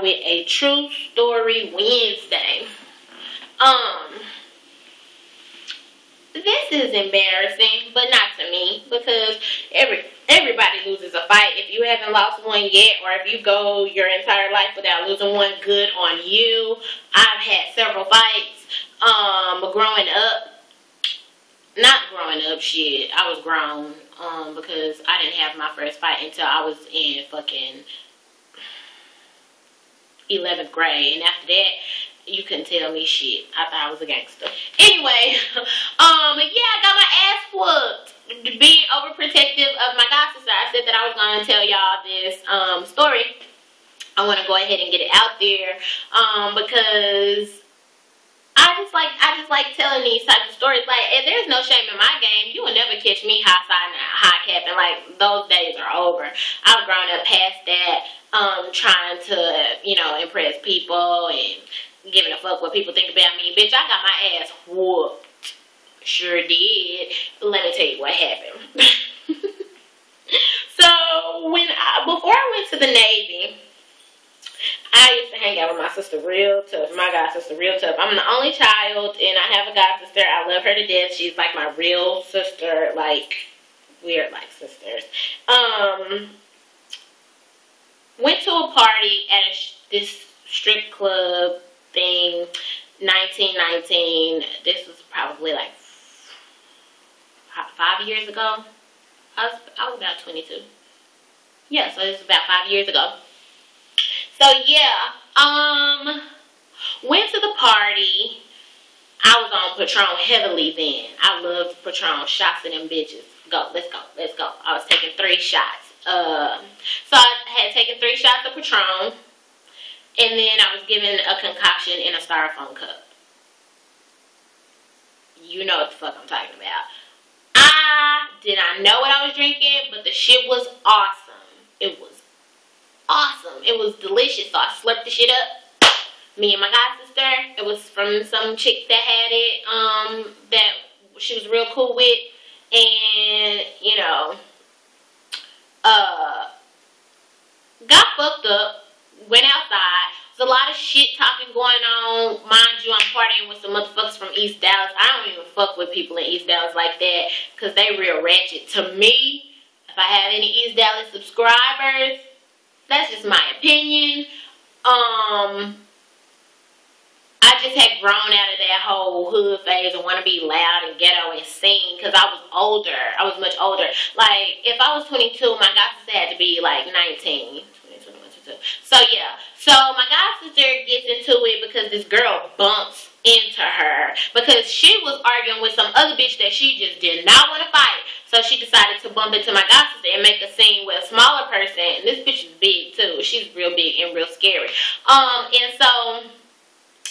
with a true story Wednesday. This is embarrassing, but not to me, because everybody loses a fight. If you haven't lost one yet, or if you go your entire life without losing one, good on you. I've had several fights. Growing up, not growing up, shit, I was grown, because I didn't have my first fight until I was in fucking 11th grade, and after that, you couldn't tell me shit. I thought I was a gangster. Anyway, yeah, I got my ass whooped being overprotective of my god sister. I said that I was going to tell y'all this story. I want to go ahead and get it out there because I just like telling these types of stories. Like, if there's no shame in my game, you will never catch me high-siding and high-capping. Like, those days are over. I've grown up past that, trying to, you know, impress people and giving a fuck what people think about me. Bitch, I got my ass whooped. Sure did. But let me tell you what happened. So, before I went to the Navy, I used to hang out with my sister real tough. My god sister real tough. I'm the only child, and I have a god sister. I love her to death. She's like my real sister. Like, we're like sisters. Went to a party at this strip club thing, 1919. This was probably like 5 years ago. I was about 22. Yeah, so this was about 5 years ago. So yeah, went to the party. I was on Patron heavily then. I loved Patron shots and them bitches. Go, let's go, let's go. I was taking 3 shots. So I had taken 3 shots of Patron, and then I was given a concoction in a styrofoam cup. You know what the fuck I'm talking about. I did not know what I was drinking, but the shit was awesome. It was awesome. It was delicious. So I slurped the shit up. Me and my god sister. It was from some chick that had it, that she was real cool with. And, you know, got fucked up. Went outside. There's a lot of shit talking going on. Mind you, I'm partying with some motherfuckers from East Dallas. I don't even fuck with people in East Dallas like that, because they real ratchet. To me, if I have any East Dallas subscribers, that's just my opinion. I just had grown out of that whole hood phase and want to be loud and ghetto and sing, because I was older. I was much older. Like, if I was 22, my god sister had to be like 19. 20, 21, 22. So yeah. So my god sister gets into it because this girl bumps into her because she was arguing with some other bitch that she just did not want to fight. So she decided to bump into my god sister and make a scene with a smaller person. And this bitch is big too. She's real big and real scary. And so,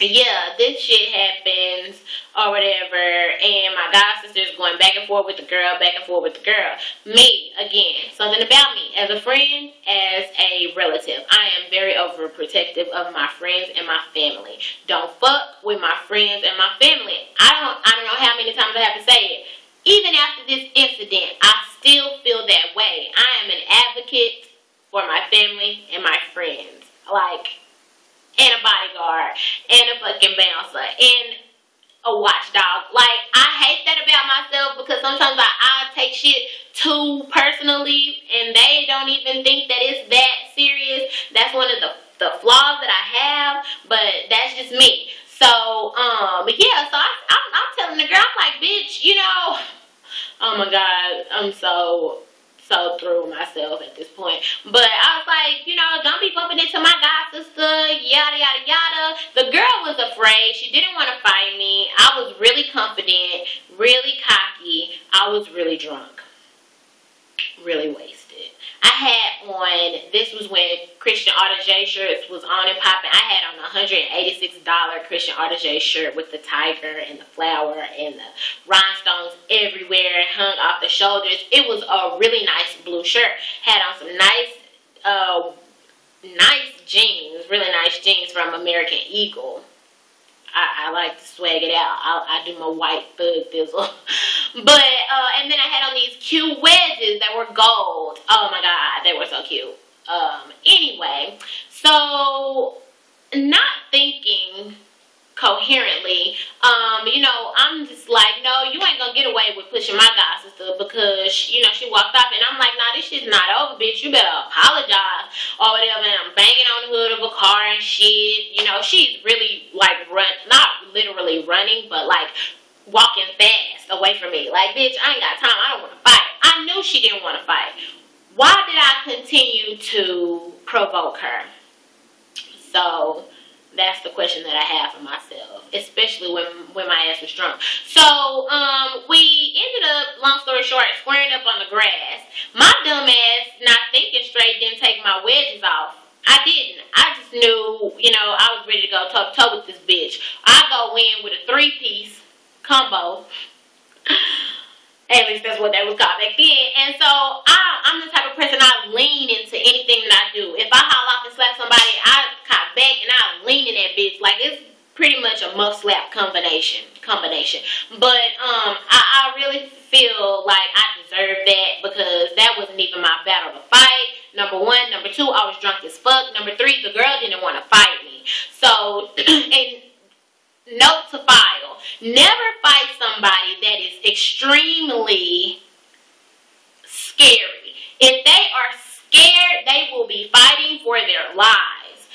yeah, this shit happens or whatever, and my god sister is going back and forth with the girl, back and forth with the girl. Me, again, something about me, as a friend, as a relative, I am very overprotective of my friends and my family. Don't fuck with my friends and my family. I don't know how many times I have to say it. Even after this incident, I still feel that way. I am an advocate for my family and my friends. Like, and a bodyguard, and a fucking bouncer, and a watchdog. Like, I hate that about myself, because sometimes I take shit too personally, and they don't even think that it's that serious. That's one of the flaws that I have, but that's just me. So, but yeah, so I'm telling the girl, I'm like, bitch, you know, oh my god, I'm so through myself at this point. But I was like, you know, don't be bumping into my god sister, yada yada yada. The girl was afraid. She didn't want to fight me. I was really confident, really cocky. I was really drunk, really wasted. I had on, this was when Christian Audigier shirts was on and popping. I had on a $186 Christian Audigier shirt with the tiger and the flower and the rhinestones everywhere hung off the shoulders. It was a really nice blue shirt. Had on some nice jeans, really nice jeans from American Eagle. I like to swag it out. I do my white thug thizzle. But, and then I had on these cute wedges that were gold. Oh my god, they were so cute. Anyway, So, not thinking coherently, you know, I'm just like, no, you ain't gonna get away with pushing my god sister, because, you know, she walked off, and I'm like, nah, this shit's not over, bitch. You better apologize or whatever. And I'm banging on the hood of a car and shit. You know, she's really like not literally running, but like walking fast away from me. Like, bitch, I ain't got time. I don't want to fight. I knew she didn't want to fight. Why did I continue to provoke her? So that's the question that I have for myself, especially when my ass was drunk. So, we ended up, long story short, squaring up on the grass. My dumb ass, not thinking straight, didn't take my wedges off. I didn't. I just knew, you know, I was ready to go toe-to-toe with this bitch. I go in with a 3-piece combo. At least that's what they was called back then. And so, I'm the type of person, I lean into anything that I do. If I holler off and slap somebody, I cop back and I lean in that bitch. Like, it's pretty much a muff slap combination. But, I really feel like I deserve that, because that wasn't even my battle to fight. Number one. Number two, I was drunk as fuck. Number three, the girl didn't want to fight me. So, and note to file, never fight somebody that is extremely scary. If they are scared, they will be fighting for their lives.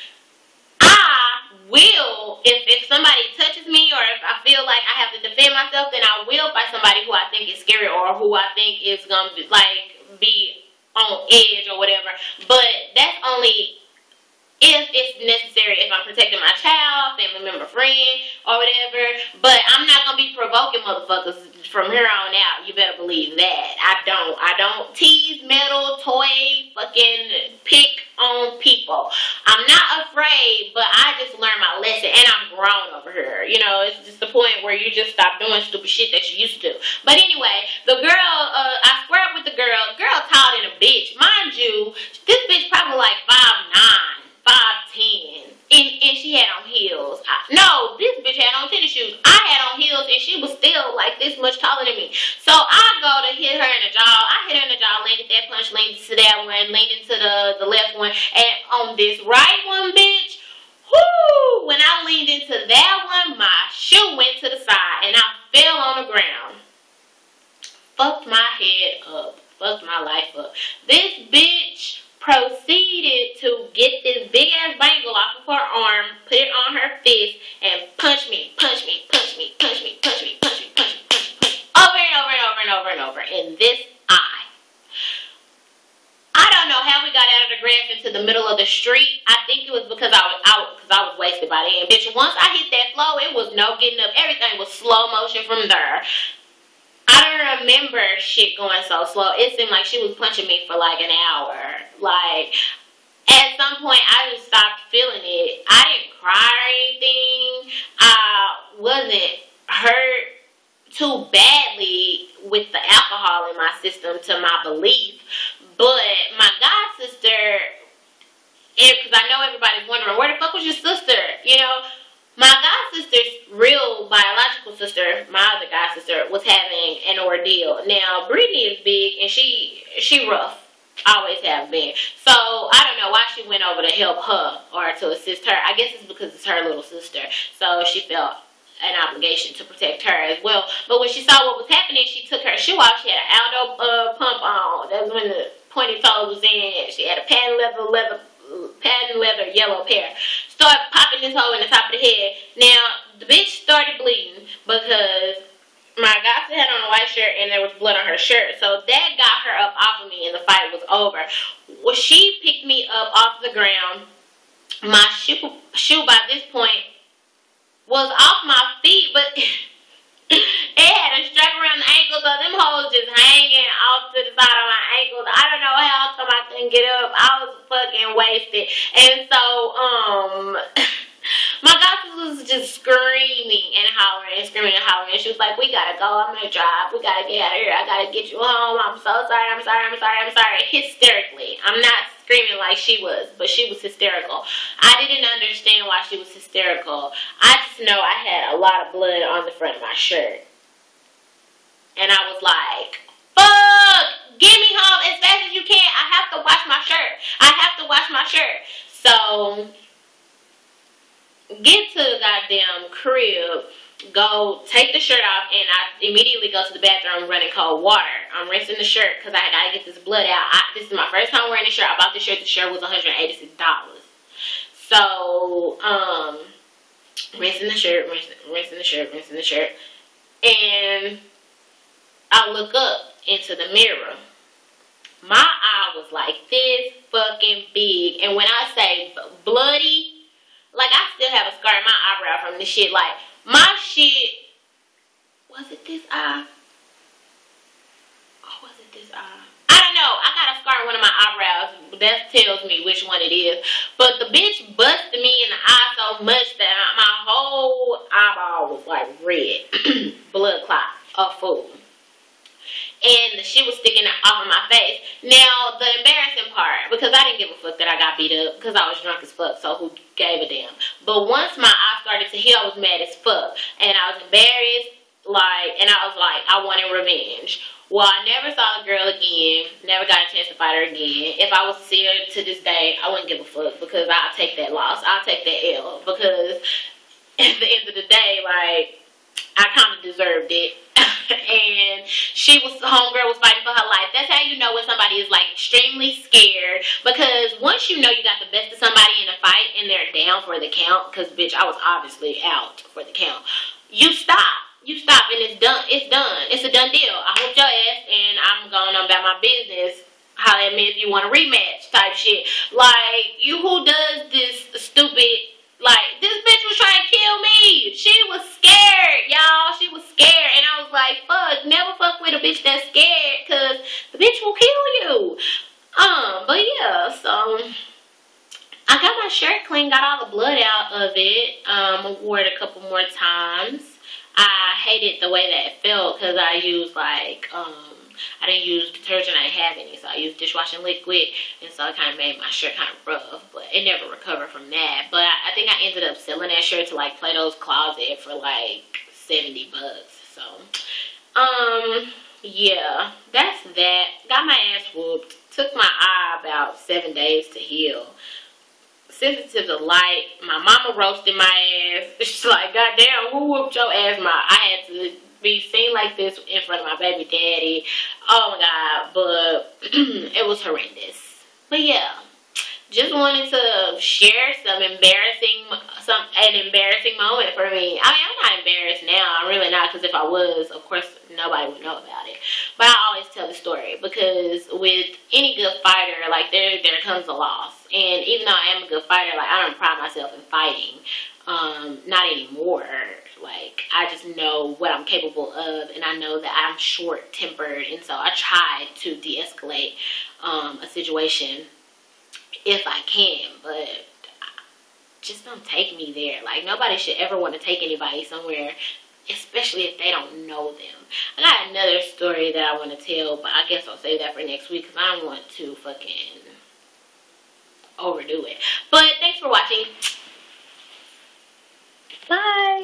I will, if somebody touches me, or if I feel like I have to defend myself, then I will fight somebody who I think is scary, or who I think is going to be on edge or whatever. But that's only if it's necessary, if I'm protecting my child, family member, friend, or whatever. But I'm not going to be provoking motherfuckers from here on out. You better believe that. I don't tease, meddle, toy, fucking pick on people. I'm not afraid, but I just learned my lesson, and I'm grown over here. You know, it's just the point where you just stop doing stupid shit that you used to do. But anyway, the girl, I square up with the girl. Girl tall than a bitch. Mind you, this bitch probably like 5'9". 5'10", and she had on heels. No, this bitch had on tennis shoes. I had on heels, and she was still like this much taller than me. So I go to hit her in the jaw. I hit her in the jaw, landed that punch, landed to that one, landed to the left one, and on this right one, bitch, whoo! When I leaned into that one, my shoe went to the side, and I fell on the ground. Fucked my head up. Fucked my life up. This bitch proceeded to get this big ass bangle off of her arm, put it on her fist, and punch me, over and over in this eye. I don't know how we got out of the grass into the middle of the street. I think it was because I was wasted by then. Bitch, once I hit that flow, it was no getting up. Everything was slow motion from there. I don't remember shit going so slow. It seemed like she was punching me for like an hour. Like, at some point, I just stopped feeling it. I didn't cry or anything. I wasn't hurt too badly with the alcohol in my system, to my belief. But my god sister, because I know everybody's wondering, where the fuck was your sister? You know? My god sister's real biological sister, my other god sister, was having an ordeal. Now, Brittany is big, and she rough. Always have been. So, I don't know why she went over to help her or to assist her. I guess it's because it's her little sister. So, she felt an obligation to protect her as well. But when she saw what was happening, she took her shoe off. She had an Aldo pump on. That was when the pointy toe was in. She had a patent leather yellow pair. Started popping this hole in the top of the head. Now, the bitch started bleeding because my godson had on a white shirt and there was blood on her shirt. So that got her up off of me and the fight was over. Well, she picked me up off the ground. My shoe by this point was off my feet, but it had a strap around the ankles, so them hoes just hanging off to the side of my ankles. I don't know how come I couldn't get up. I was fucking wasted. And so, my godson was just screaming and hollering and screaming and hollering. And she was like, we gotta go. I'm gonna drive. We gotta get out of here. I gotta get you home. I'm so sorry. I'm sorry. Hysterically. I'm not screaming like she was, but she was hysterical. I didn't understand why she was hysterical. I just know I had a lot of blood on the front of my shirt. And I was like, fuck, get me home as fast as you can. I have to wash my shirt. So, get to the goddamn crib, go take the shirt off, and I immediately go to the bathroom running cold water. I'm rinsing the shirt because I gotta get this blood out. This is my first time wearing the shirt. I bought the shirt. The shirt was $186. So, rinsing the shirt, rinsing the shirt, rinsing the shirt. And I look up into the mirror. My eye was like this fucking big. And when I say bloody, like I still have a scar in my eyebrow from this shit. Like my shit, was it this eye? Or was it this eye? I don't know. I got a scar in one of my eyebrows. That tells me which one it is. But the bitch busted me in the eye so much that my whole eyeball was like red. Blood clot. A fool. And the shit was sticking off of my face. Now, the embarrassing part, because I didn't give a fuck that I got beat up, because I was drunk as fuck, so who gave a damn? But once my eye started to heal, I was mad as fuck. And I was embarrassed, and I was like, I wanted revenge. Well, I never saw the girl again, never got a chance to fight her again. If I was to see her to this day, I wouldn't give a fuck, because I'll take that loss. I'll take that L, because at the end of the day, like, I kind of deserved it. And homegirl was fighting for her life. That's how you know when somebody is like extremely scared, because once you know you got the best of somebody in a fight and they're down for the count, because bitch, I was obviously out for the count, you stop and it's done. It's a done deal. I whooped your ass and I'm going on about my business. Holla at me if you want a rematch type shit. Like, you who does this stupid, like, this bitch was trying to kill me. She was scared, y'all. She was scared. And I was like, fuck, never fuck with a bitch that's scared, because the bitch will kill you. But yeah, so I got my shirt clean, got all the blood out of it. Wore it a couple more times. I hated the way that it felt, because I used like, I didn't use detergent, I didn't have any, so I used dishwashing liquid, and so it kind of made my shirt kind of rough, but it never recovered from that. But I think I ended up selling that shirt to like Plato's Closet for like $70. So, yeah, that's that. Got my ass whooped. Took my eye about 7 days to heal. Sensitive to light. My mama roasted my ass. She's like, goddamn, who whooped your ass? I had to be seen like this in front of my baby daddy. Oh my god, but it was horrendous. But yeah, just wanted to share an embarrassing moment for me. I mean, I'm not embarrassed now. I'm really not, because if I was, of course, nobody would know about it. But I always tell the story, because with any good fighter, like, there comes a loss. And even though I am a good fighter, like, I don't pride myself in fighting. Not anymore. Like, I just know what I'm capable of, and I know that I'm short-tempered, and so I try to de-escalate a situation if I can, but just don't take me there. Like, nobody should ever want to take anybody somewhere, especially if they don't know them. I got another story that I want to tell, but I guess I'll save that for next week, because I don't want to fucking overdo it. But thanks for watching. Bye.